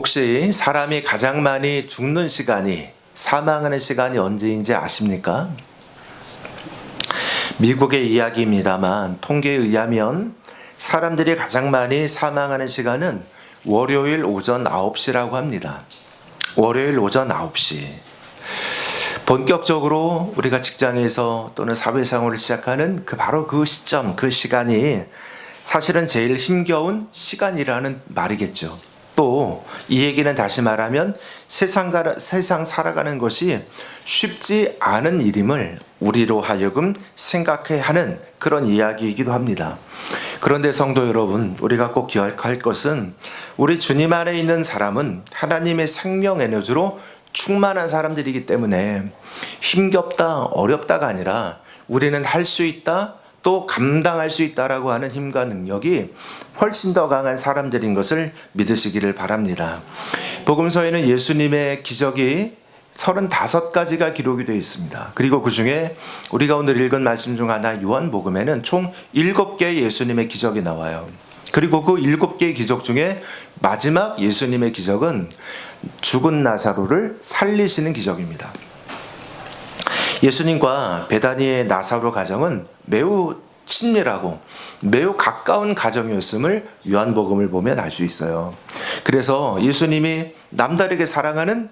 혹시 사람이 가장 많이 죽는 시간이, 사망하는 시간이 언제인지 아십니까? 미국의 이야기입니다만 통계에 의하면 사람들이 가장 많이 사망하는 시간은 월요일 오전 9시라고 합니다. 월요일 오전 9시. 본격적으로 우리가 직장에서 또는 사회생활을 시작하는 바로 그 시점, 그 시간이 사실은 제일 힘겨운 시간이라는 말이겠죠. 또 이 얘기는 다시 말하면 세상 살아가는 것이 쉽지 않은 일임을 우리로 하여금 생각해야 하는 그런 이야기이기도 합니다. 그런데 성도 여러분, 우리가 꼭 기억할 것은 우리 주님 안에 있는 사람은 하나님의 생명 에너지로 충만한 사람들이기 때문에 힘겹다, 어렵다가 아니라 우리는 할 수 있다, 또 감당할 수 있다라고 하는 힘과 능력이 훨씬 더 강한 사람들인 것을 믿으시기를 바랍니다. 복음서에는 예수님의 기적이 35가지가 기록이 되어 있습니다. 그리고 그 중에 우리가 오늘 읽은 말씀 중 하나 요한복음에는 총 7개의 예수님의 기적이 나와요. 그리고 그 7개의 기적 중에 마지막 예수님의 기적은 죽은 나사로를 살리시는 기적입니다. 예수님과 베다니의 나사로 가정은 매우 친밀하고 매우 가까운 가정이었음을 요한복음을 보면 알 수 있어요. 그래서 예수님이 남다르게 사랑하는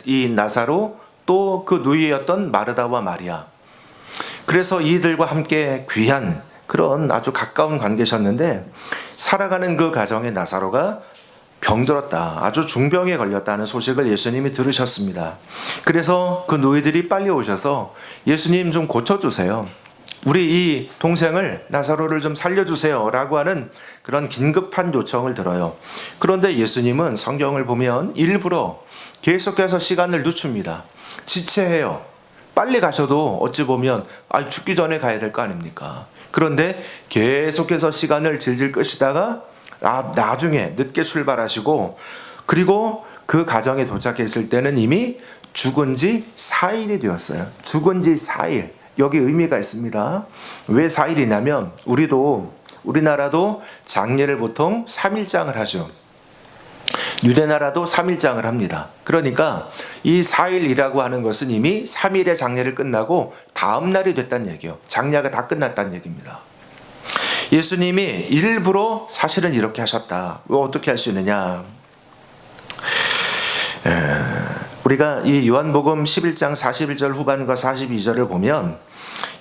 이 나사로, 또 그 누이였던 마르다와 마리아, 그래서 이들과 함께 귀한 그런 아주 가까운 관계셨는데, 살아가는 그 가정의 나사로가 병들었다, 아주 중병에 걸렸다는 소식을 예수님이 들으셨습니다. 그래서 그 노예들이 빨리 오셔서 예수님 좀 고쳐주세요, 우리 이 동생을, 나사로를 좀 살려주세요 라고 하는 그런 긴급한 요청을 들어요. 그런데 예수님은 성경을 보면 일부러 계속해서 시간을 늦춥니다. 지체해요. 빨리 가셔도 어찌 보면 죽기 전에 가야 될 거 아닙니까? 그런데 계속해서 시간을 질질 끄시다가 나중에 늦게 출발하시고, 그리고 그 가정에 도착했을 때는 이미 죽은 지 4일이 되었어요. 죽은 지 4일. 여기 의미가 있습니다. 왜 4일이냐면 우리나라도 장례를 보통 3일장을 하죠. 유대나라도 3일장을 합니다. 그러니까 이 4일이라고 하는 것은 이미 3일의 장례를 끝나고 다음 날이 됐다는 얘기예요. 장례가 다 끝났다는 얘기입니다. 예수님이 일부러 사실은 이렇게 하셨다. 왜 어떻게 할 수 있느냐? 우리가 이 요한복음 11장 41절 후반과 42절을 보면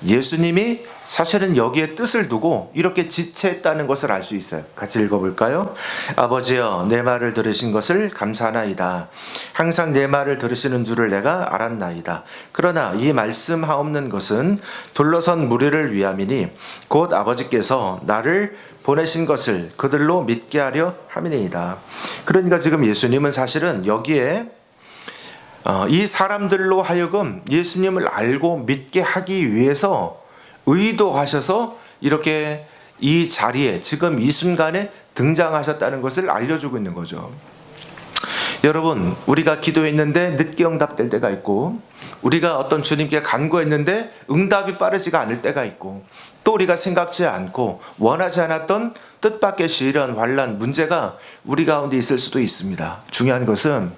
예수님이 사실은 여기에 뜻을 두고 이렇게 지체했다는 것을 알 수 있어요. 같이 읽어볼까요? 아버지여, 내 말을 들으신 것을 감사하나이다. 항상 내 말을 들으시는 줄을 내가 알았나이다. 그러나 이 말씀하옵는 것은 둘러선 무리를 위함이니 곧 아버지께서 나를 보내신 것을 그들로 믿게 하려 함이니이다. 그러니까 지금 예수님은 사실은 여기에 이 사람들로 하여금 예수님을 알고 믿게 하기 위해서 의도하셔서 이렇게 이 자리에 지금 이 순간에 등장하셨다는 것을 알려주고 있는 거죠. 여러분, 우리가 기도했는데 늦게 응답될 때가 있고, 우리가 어떤 주님께 간구했는데 응답이 빠르지가 않을 때가 있고, 또 우리가 생각지 않고 원하지 않았던 뜻밖의 시련, 환난, 문제가 우리 가운데 있을 수도 있습니다. 중요한 것은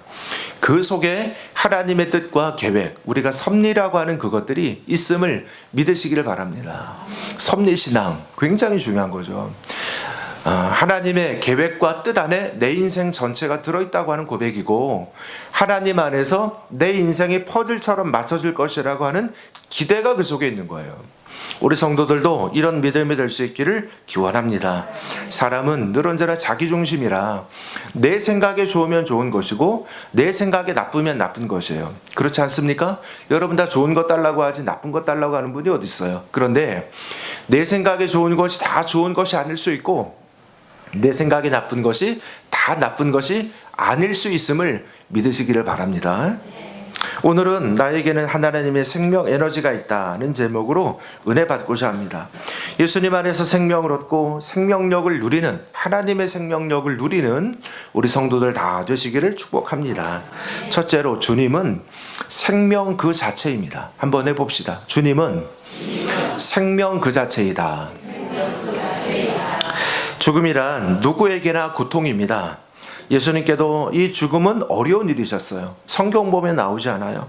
그 속에 하나님의 뜻과 계획, 우리가 섭리라고 하는 그것들이 있음을 믿으시기를 바랍니다. 섭리신앙, 굉장히 중요한 거죠. 하나님의 계획과 뜻 안에 내 인생 전체가 들어있다고 하는 고백이고, 하나님 안에서 내 인생이 퍼즐처럼 맞춰질 것이라고 하는 기대가 그 속에 있는 거예요. 우리 성도들도 이런 믿음이 될 수 있기를 기원합니다. 사람은 늘 언제나 자기중심이라 내 생각에 좋으면 좋은 것이고 내 생각에 나쁘면 나쁜 것이에요. 그렇지 않습니까? 여러분 다 좋은 것 달라고 하지 나쁜 것 달라고 하는 분이 어디 있어요? 그런데 내 생각에 좋은 것이 다 좋은 것이 아닐 수 있고, 내 생각에 나쁜 것이 다 나쁜 것이 아닐 수 있음을 믿으시기를 바랍니다. 오늘은 나에게는 하나님의 생명 에너지가 있다는 제목으로 은혜 받고자 합니다. 예수님 안에서 생명을 얻고 생명력을 누리는, 하나님의 생명력을 누리는 우리 성도들 다 되시기를 축복합니다. 첫째로, 주님은 생명 그 자체입니다. 한번 해봅시다. 주님은 생명 그 자체이다. 죽음이란 누구에게나 고통입니다. 예수님께도 이 죽음은 어려운 일이셨어요. 성경 보면 나오지 않아요.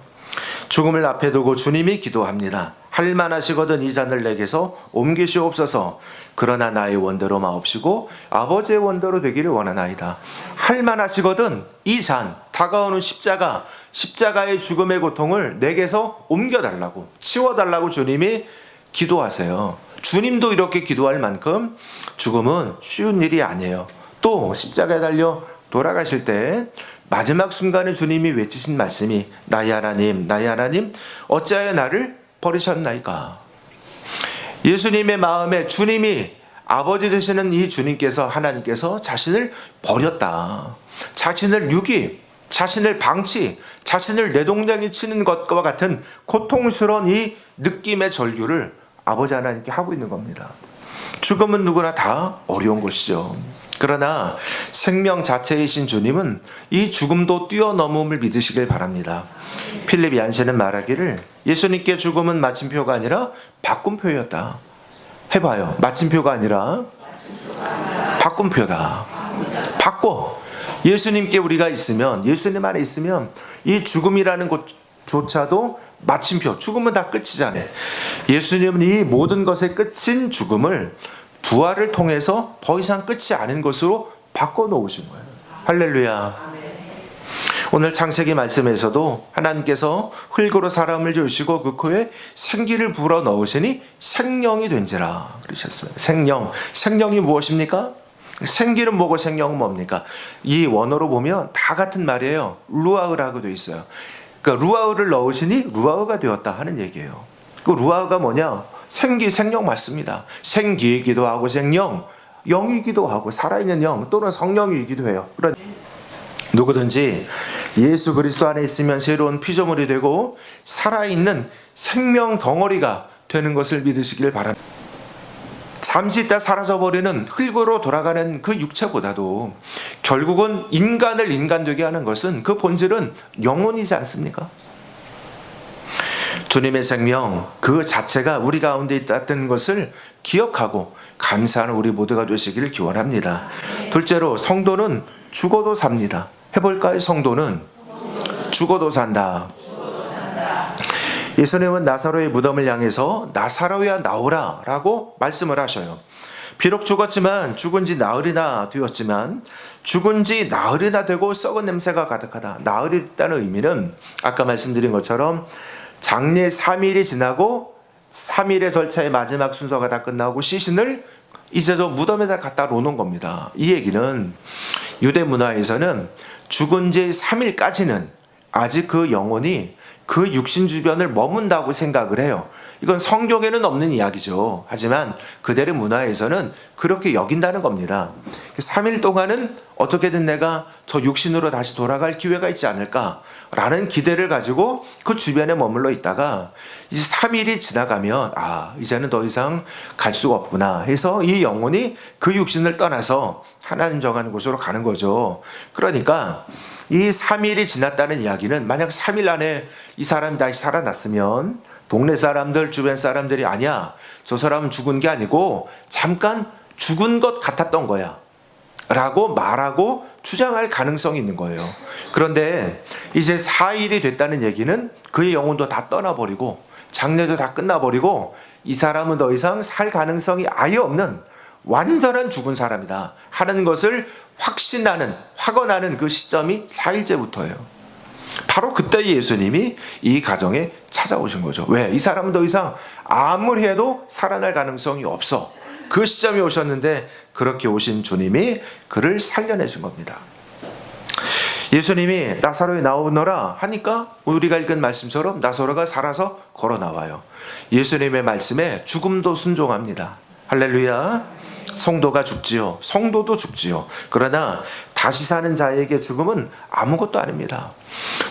죽음을 앞에 두고 주님이 기도합니다. 할만하시거든 이 잔을 내게서 옮기시옵소서. 그러나 나의 원대로 마옵시고 아버지의 원대로 되기를 원하나이다. 할만하시거든 이 잔, 다가오는 십자가의 죽음의 고통을 내게서 옮겨달라고, 치워달라고 주님이 기도하세요. 주님도 이렇게 기도할 만큼 죽음은 쉬운 일이 아니에요. 또 십자가에 달려 돌아가실 때 마지막 순간에 주님이 외치신 말씀이 나의 하나님, 나의 하나님, 어찌하여 나를 버리셨나이까. 예수님의 마음에 주님이 아버지 되시는 이 주님께서, 하나님께서 자신을 버렸다. 자신을 유기, 자신을 방치, 자신을 내동댕이 치는 것과 같은 고통스러운 이 느낌의 절규를 아버지 하나님께 하고 있는 겁니다. 죽음은 누구나 다 어려운 것이죠. 그러나 생명 자체이신 주님은 이 죽음도 뛰어넘음을 믿으시길 바랍니다. 필립 얀센은 말하기를 예수님께 죽음은 마침표가 아니라 바꿈표였다. 해봐요. 마침표가 아니라 바꿈표다. 바꿔. 예수님께 우리가 있으면, 예수님 안에 있으면 이 죽음이라는 것조차도 마침표, 죽음은 다 끝이잖아요. 예수님은 이 모든 것의 끝인 죽음을 부활을 통해서 더 이상 끝이 아닌 것으로 바꿔놓으신 거예요. 할렐루야. 오늘 창세기 말씀에서도 하나님께서 흙으로 사람을 지으시고 그 코에 생기를 불어넣으시니 생명이 된지라 그러셨어요. 생명이 무엇입니까? 생기는 뭐고 생명은 뭡니까? 이 원어로 보면 다 같은 말이에요. 루아흐라고 되어 있어요. 그러니까 루아흐를 넣으시니 루아흐가 되었다 하는 얘기예요. 그 루아흐가 뭐냐? 생명 맞습니다. 생기이기도 하고 생령, 영이기도 하고 살아있는 영 또는 성령이기도 해요. 그런 누구든지 예수 그리스도 안에 있으면 새로운 피조물이 되고 살아있는 생명 덩어리가 되는 것을 믿으시길 바랍니다. 잠시 있다 사라져버리는 흙으로 돌아가는 그 육체보다도 결국은 인간을 인간되게 하는 것은 그 본질은 영혼이지 않습니까? 주님의 생명 그 자체가 우리 가운데 있다는 것을 기억하고 감사하는 우리 모두가 되시기를 기원합니다. 둘째로 성도는 죽어도 삽니다. 해볼까요? 성도는 죽어도 산다. 예수님은 나사로의 무덤을 향해서 나사로야 나오라 라고 말씀을 하셔요. 비록 죽었지만 죽은 지 나흘이나 되었지만 죽은 지 나흘이나 되고 썩은 냄새가 가득하다. 나흘이 있다는 의미는 아까 말씀드린 것처럼 장례 3일이 지나고 3일의 절차의 마지막 순서가 다 끝나고 시신을 이제 저 무덤에다 갖다 놓는 겁니다. 이 얘기는 유대 문화에서는 죽은 지 3일까지는 아직 그 영혼이 그 육신 주변을 머문다고 생각을 해요. 이건 성경에는 없는 이야기죠. 하지만 그들의 문화에서는 그렇게 여긴다는 겁니다. 3일 동안은 어떻게든 내가 저 육신으로 다시 돌아갈 기회가 있지 않을까라는 기대를 가지고 그 주변에 머물러 있다가 이제 3일이 지나가면 이제는 더 이상 갈 수가 없구나 해서 이 영혼이 그 육신을 떠나서 하나님 정하는 곳으로 가는 거죠. 그러니까 이 3일이 지났다는 이야기는 만약 3일 안에 이 사람이 다시 살아났으면 동네 사람들, 주변 사람들이 아니야, 저 사람은 죽은 게 아니고 잠깐 죽은 것 같았던 거야 라고 말하고 주장할 가능성이 있는 거예요. 그런데 이제 4일이 됐다는 얘기는 그의 영혼도 다 떠나버리고 장례도 다 끝나버리고 이 사람은 더 이상 살 가능성이 아예 없는 완전한 죽은 사람이다 하는 것을 확언하는 그 시점이 4일째부터예요. 바로 그때 예수님이 이 가정에 찾아오신 거죠. 왜? 이 사람은 더 이상 아무리 해도 살아날 가능성이 없어. 그 시점이 오셨는데 그렇게 오신 주님이 그를 살려내신 겁니다. 예수님이 나사로에 나오너라 하니까 우리가 읽은 말씀처럼 나사로가 살아서 걸어 나와요. 예수님의 말씀에 죽음도 순종합니다. 할렐루야. 성도가 죽지요. 성도도 죽지요. 그러나 다시 사는 자에게 죽음은 아무것도 아닙니다.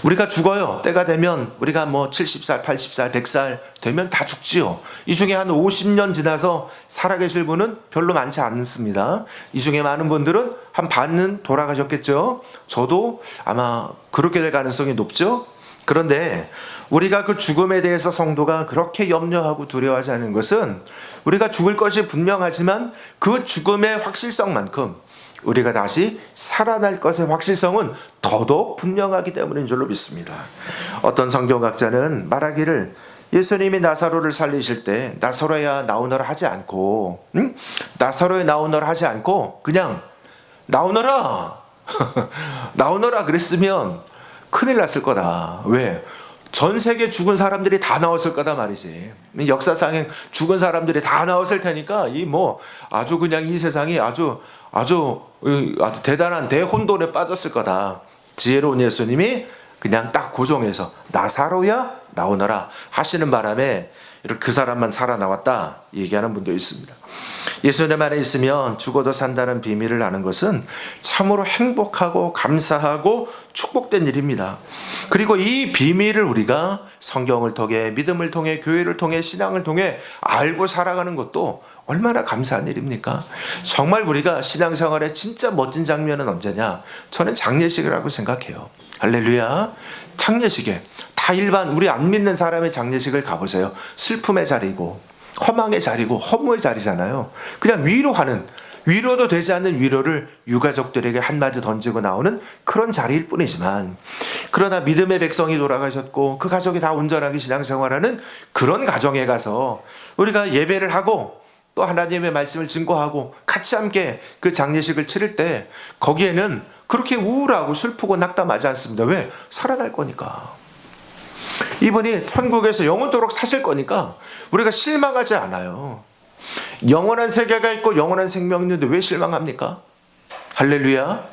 우리가 죽어요. 때가 되면 우리가 70살, 80살, 100살 되면 다 죽지요. 이 중에 한 50년 지나서 살아계실 분은 별로 많지 않습니다. 이 중에 많은 분들은 한 반은 돌아가셨겠죠. 저도 아마 그렇게 될 가능성이 높죠. 그런데 우리가 그 죽음에 대해서 성도가 그렇게 염려하고 두려워하지 않는 것은 우리가 죽을 것이 분명하지만 그 죽음의 확실성만큼 우리가 다시 살아날 것의 확실성은 더더욱 분명하기 때문인 줄로 믿습니다. 어떤 성경학자는 말하기를 예수님이 나사로를 살리실 때 나사로야 나오너라 하지 않고 나사로야 나오너라 하지 않고 그냥 나오너라 나오너라 그랬으면 큰일 났을 거다. 왜? 전 세계 죽은 사람들이 다 나왔을 거다 말이지. 역사상에 죽은 사람들이 다 나왔을 테니까 아주 그냥 이 세상이 아주 대단한 대혼돈에 빠졌을 거다. 지혜로운 예수님이 그냥 딱 고정해서 나사로야 나오너라 하시는 바람에 이렇게 그 사람만 살아나왔다 얘기하는 분도 있습니다. 예수님 안에 있으면 죽어도 산다는 비밀을 아는 것은 참으로 행복하고 감사하고 축복된 일입니다. 그리고 이 비밀을 우리가 성경을 통해 믿음을 통해 교회를 통해 신앙을 통해 알고 살아가는 것도 얼마나 감사한 일입니까? 정말 우리가 신앙생활의 진짜 멋진 장면은 언제냐? 저는 장례식이라고 생각해요. 할렐루야. 장례식에 다 일반 우리 안 믿는 사람의 장례식을 가보세요. 슬픔의 자리고 허망의 자리고 허무의 자리잖아요. 그냥 위로도 되지 않는 위로를 유가족들에게 한마디 던지고 나오는 그런 자리일 뿐이지만, 그러나 믿음의 백성이 돌아가셨고 그 가족이 다 온전하게 신앙생활하는 그런 가정에 가서 우리가 예배를 하고 또 하나님의 말씀을 증거하고 같이 함께 그 장례식을 치를 때 거기에는 그렇게 우울하고 슬프고 낙담하지 않습니다. 왜? 살아날 거니까. 이분이 천국에서 영원토록 사실 거니까 우리가 실망하지 않아요. 영원한 세계가 있고 영원한 생명이 있는데 왜 실망합니까? 할렐루야.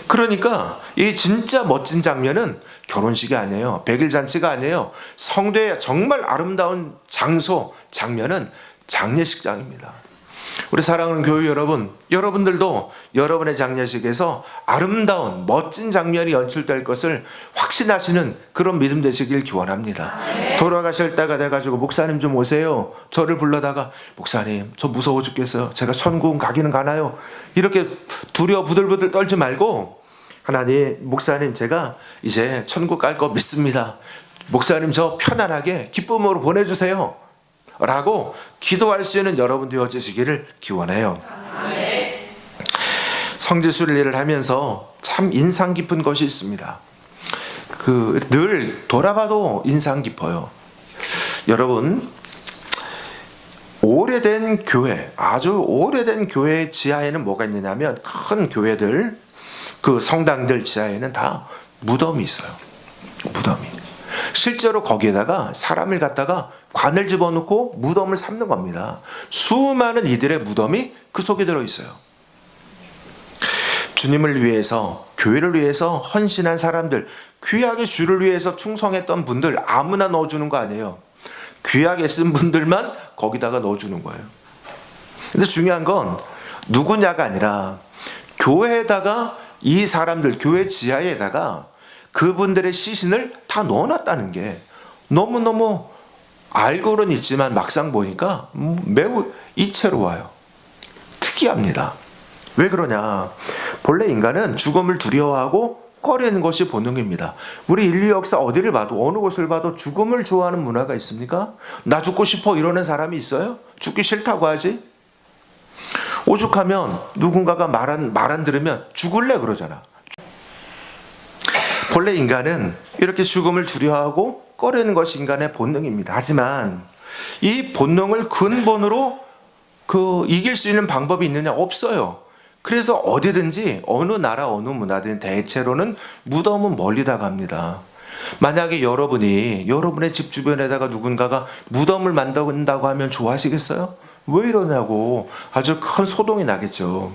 그러니까 이 진짜 멋진 장면은 결혼식이 아니에요. 백일잔치가 아니에요. 성도의 정말 아름다운 장면은 장례식장입니다. 우리 사랑하는 교회 여러분, 여러분들도 여러분의 장례식에서 아름다운 멋진 장면이 연출될 것을 확신하시는 그런 믿음 되시길 기원합니다. 돌아가실 때가 돼가지고 목사님 좀 오세요. 저를 불러다가 목사님 저 무서워 죽겠어요. 제가 천국 가기는 가나요? 이렇게 두려워 부들부들 떨지 말고 하나님 목사님 제가 이제 천국 갈 거 믿습니다. 목사님 저 편안하게 기쁨으로 보내주세요. 라고 기도할 수 있는 여러분 되어지시기를 기원해요. 성지순례를 하면서 참 인상 깊은 것이 있습니다. 늘 돌아봐도 인상 깊어요. 여러분, 아주 오래된 교회 지하에는 뭐가 있느냐면 큰 교회들, 그 성당들 지하에는 다 무덤이 있어요. 무덤이. 실제로 거기에다가 사람을 갖다가 관을 집어넣고 무덤을 삼는 겁니다. 수많은 이들의 무덤이 그 속에 들어있어요. 주님을 위해서, 교회를 위해서 헌신한 사람들, 귀하게 주를 위해서 충성했던 분들 아무나 넣어주는 거 아니에요. 귀하게 쓴 분들만 거기다가 넣어주는 거예요. 근데 중요한 건 누구냐가 아니라 교회에다가 이 사람들, 교회 지하에다가 그분들의 시신을 다 넣어놨다는 게 너무너무 알고는 있지만 막상 보니까 매우 이채로워요. 특이합니다. 왜 그러냐? 본래 인간은 죽음을 두려워하고 꺼리는 것이 본능입니다. 우리 인류 역사 어디를 봐도 어느 곳을 봐도 죽음을 좋아하는 문화가 있습니까? 나 죽고 싶어 이러는 사람이 있어요? 죽기 싫다고 하지? 오죽하면 누군가가 말 안 들으면 죽을래 그러잖아. 본래 인간은 이렇게 죽음을 두려워하고 꺼리는 것이 인간의 본능입니다. 하지만 이 본능을 근본으로 이길 수 있는 방법이 있느냐? 없어요. 그래서 어디든지 어느 나라 어느 문화든 대체로는 무덤은 멀리다 갑니다. 만약에 여러분의 집 주변에다가 누군가가 무덤을 만든다고 하면 좋아하시겠어요? 왜 이러냐고 아주 큰 소동이 나겠죠.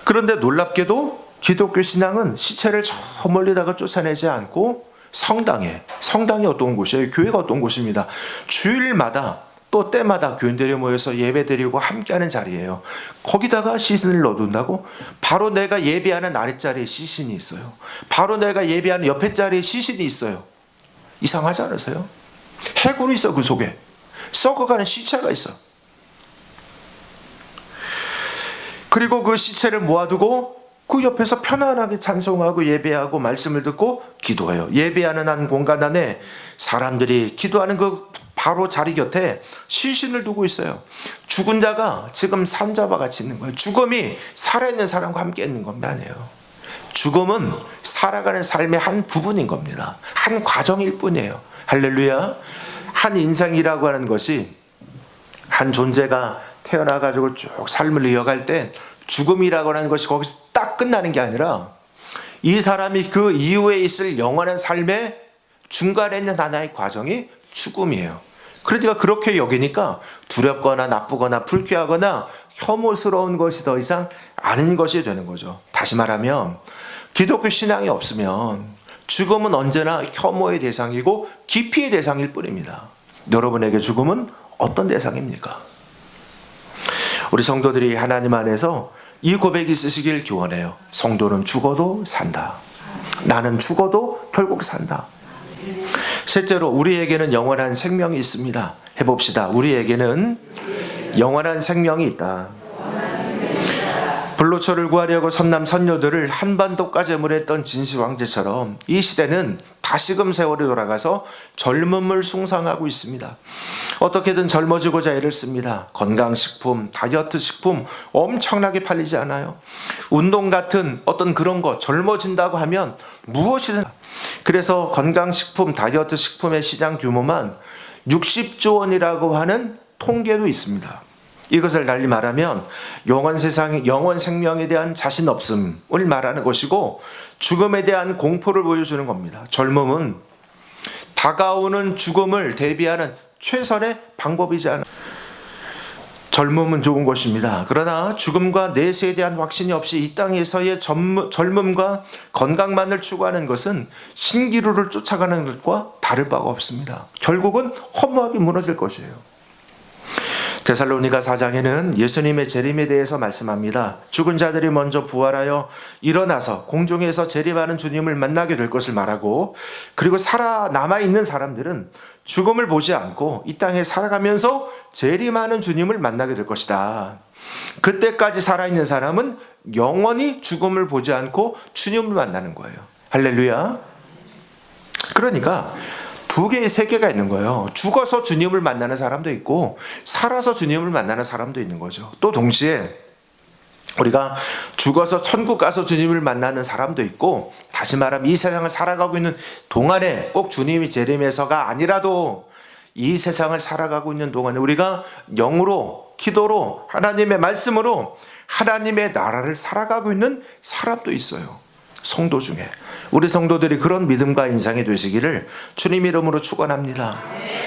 그런데 놀랍게도 기독교 신앙은 시체를 저 멀리다가 쫓아내지 않고 성당이 어떤 곳이에요? 교회가 어떤 곳입니다. 주일마다 또 때마다 교인들이 모여서 예배드리고 함께하는 자리예요. 거기다가 시신을 넣어둔다고? 바로 내가 예배하는 아랫자리에 시신이 있어요. 바로 내가 예배하는 옆에 자리에 시신이 있어요. 이상하지 않으세요? 해골이 있어. 그 속에 썩어가는 시체가 있어. 그리고 그 시체를 모아두고 그 옆에서 편안하게 찬송하고 예배하고 말씀을 듣고 기도해요. 예배하는 한 공간 안에 사람들이 기도하는 그 바로 자리 곁에 시신을 두고 있어요. 죽은 자가 지금 산 자와 같이 있는 거예요. 죽음이 살아있는 사람과 함께 있는 겁니다. 아니에요. 죽음은 살아가는 삶의 한 부분인 겁니다. 한 과정일 뿐이에요. 할렐루야. 한 인생이라고 하는 것이 한 존재가 태어나가지고 쭉 삶을 이어갈 때 죽음이라고 하는 것이 거기서 딱 끝나는 게 아니라 이 사람이 그 이후에 있을 영원한 삶의 중간에 있는 하나의 과정이 죽음이에요. 그러니까 그렇게 여기니까 두렵거나 나쁘거나 불쾌하거나 혐오스러운 것이 더 이상 아닌 것이 되는 거죠. 다시 말하면 기독교 신앙이 없으면 죽음은 언제나 혐오의 대상이고 기피의 대상일 뿐입니다. 여러분에게 죽음은 어떤 대상입니까? 우리 성도들이 하나님 안에서 이 고백이 있으시길 기원해요. 성도는 죽어도 산다. 나는 죽어도 결국 산다. 셋째로 우리에게는 영원한 생명이 있습니다. 해봅시다. 우리에게는 영원한 생명이 있다. 불로초를 구하려고 선남 선녀들을 한반도까지 무했던 진시 황제처럼 이 시대는 다시금 세월이 돌아가서 젊음을 숭상하고 있습니다. 어떻게든 젊어지고자 애를 씁니다. 건강식품, 다이어트 식품 엄청나게 팔리지 않아요? 운동 같은 어떤 그런 거 젊어진다고 하면 무엇이든. 그래서 건강식품, 다이어트 식품의 시장 규모만 60조 원이라고 하는 통계도 있습니다. 이것을 달리 말하면 영원 생명에 대한 자신 없음을 말하는 것이고 죽음에 대한 공포를 보여주는 겁니다. 젊음은 다가오는 죽음을 대비하는 최선의 방법이지 않아. 젊음은 좋은 것입니다. 그러나 죽음과 내세에 대한 확신이 없이 이 땅에서의 젊음과 건강만을 추구하는 것은 신기루를 쫓아가는 것과 다를 바가 없습니다. 결국은 허무하게 무너질 것이에요. 데살로니가 4장에는 예수님의 재림에 대해서 말씀합니다. 죽은 자들이 먼저 부활하여 일어나서 공중에서 재림하는 주님을 만나게 될 것을 말하고, 그리고 살아남아있는 사람들은 죽음을 보지 않고 이 땅에 살아가면서 재림하는 주님을 만나게 될 것이다. 그때까지 살아있는 사람은 영원히 죽음을 보지 않고 주님을 만나는 거예요. 할렐루야. 그러니까 두 개의 세계가 있는 거예요. 죽어서 주님을 만나는 사람도 있고 살아서 주님을 만나는 사람도 있는 거죠. 또 동시에 우리가 죽어서 천국 가서 주님을 만나는 사람도 있고, 다시 말하면 이 세상을 살아가고 있는 동안에 꼭 주님이 재림해서가 아니라도 이 세상을 살아가고 있는 동안에 우리가 영으로, 기도로, 하나님의 말씀으로 하나님의 나라를 살아가고 있는 사람도 있어요. 성도 중에. 우리 성도들이 그런 믿음과 인상이 되시기를 주님 이름으로 축원합니다.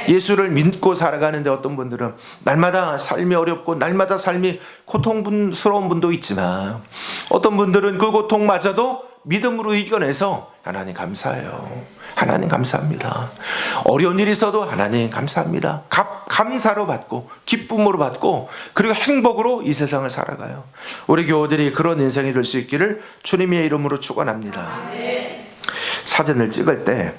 예수를 믿고 살아가는데 어떤 분들은 날마다 삶이 어렵고 날마다 삶이 고통스러운 분도 있지만, 어떤 분들은 그 고통마저도 믿음으로 이겨내서 하나님 감사해요. 하나님 감사합니다. 어려운 일이 있어도 하나님 감사합니다. 감사로 받고 기쁨으로 받고 그리고 행복으로 이 세상을 살아가요. 우리 교우들이 그런 인생이 될 수 있기를 주님의 이름으로 축원합니다. 사진을 찍을 때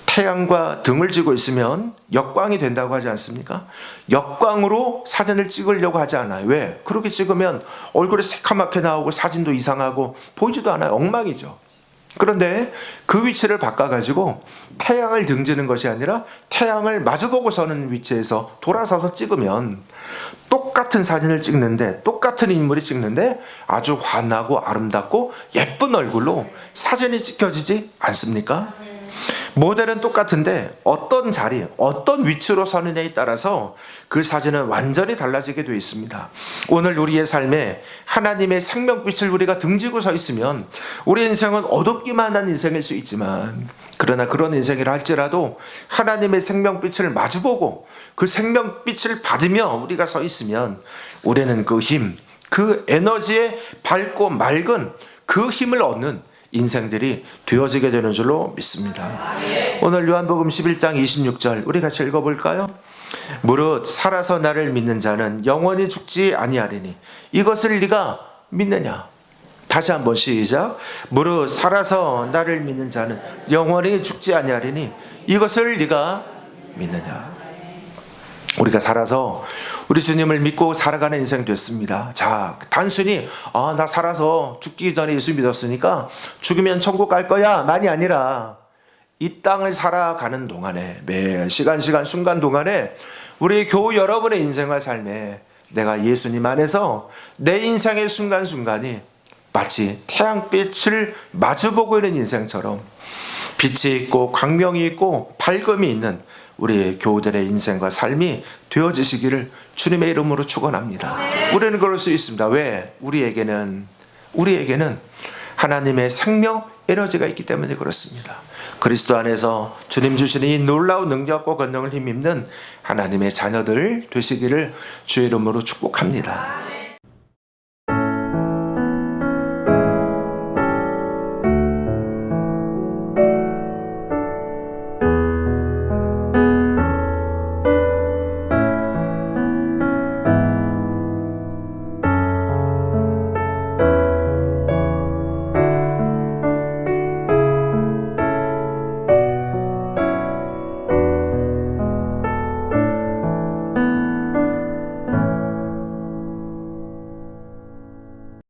태양과 등을 쥐고 있으면 역광이 된다고 하지 않습니까? 역광으로 사진을 찍으려고 하지 않아요. 왜? 그렇게 찍으면 얼굴이 새카맣게 나오고 사진도 이상하고 보이지도 않아요. 엉망이죠. 그런데 그 위치를 바꿔가지고 태양을 등지는 것이 아니라 태양을 마주보고 서는 위치에서 돌아서서 찍으면 똑같은 사진을 찍는데, 똑같은 인물이 찍는데 아주 환하고 아름답고 예쁜 얼굴로 사진이 찍혀지지 않습니까? 모델은 똑같은데 어떤 자리, 어떤 위치로 서느냐에 따라서 그 사진은 완전히 달라지게 되어 있습니다. 오늘 우리의 삶에 하나님의 생명빛을 우리가 등지고 서 있으면 우리 인생은 어둡기만 한 인생일 수 있지만, 그러나 그런 인생이라 할지라도 하나님의 생명빛을 마주보고 그 생명빛을 받으며 우리가 서 있으면 우리는 그 힘, 그 에너지에 밝고 맑은 그 힘을 얻는 인생들이 되어지게 되는 줄로 믿습니다. 오늘 요한복음 11장 26절 우리 같이 읽어볼까요? 무릇 살아서 나를 믿는 자는 영원히 죽지 아니하리니 이것을 네가 믿느냐? 다시 한번 시작. 무릇 살아서 나를 믿는 자는 영원히 죽지 아니하리니 이것을 네가 믿느냐? 우리가 살아서 우리 주님을 믿고 살아가는 인생 됐습니다. 자, 단순히 나 살아서 죽기 전에 예수 믿었으니까 죽으면 천국 갈 거야 만이 아니라 이 땅을 살아가는 동안에, 매 시간 순간 동안에 우리 교우 여러분의 인생과 삶에 내가 예수님 안에서 내 인생의 순간순간이 마치 태양빛을 마주보고 있는 인생처럼 빛이 있고 광명이 있고 밝음이 있는 우리 교우들의 인생과 삶이 되어지시기를 주님의 이름으로 축원합니다. 우리는 그럴 수 있습니다. 왜? 우리에게는 하나님의 생명 에너지가 있기 때문에 그렇습니다. 그리스도 안에서 주님 주시는 이 놀라운 능력과 권능을 힘입는 하나님의 자녀들 되시기를 주의 이름으로 축복합니다.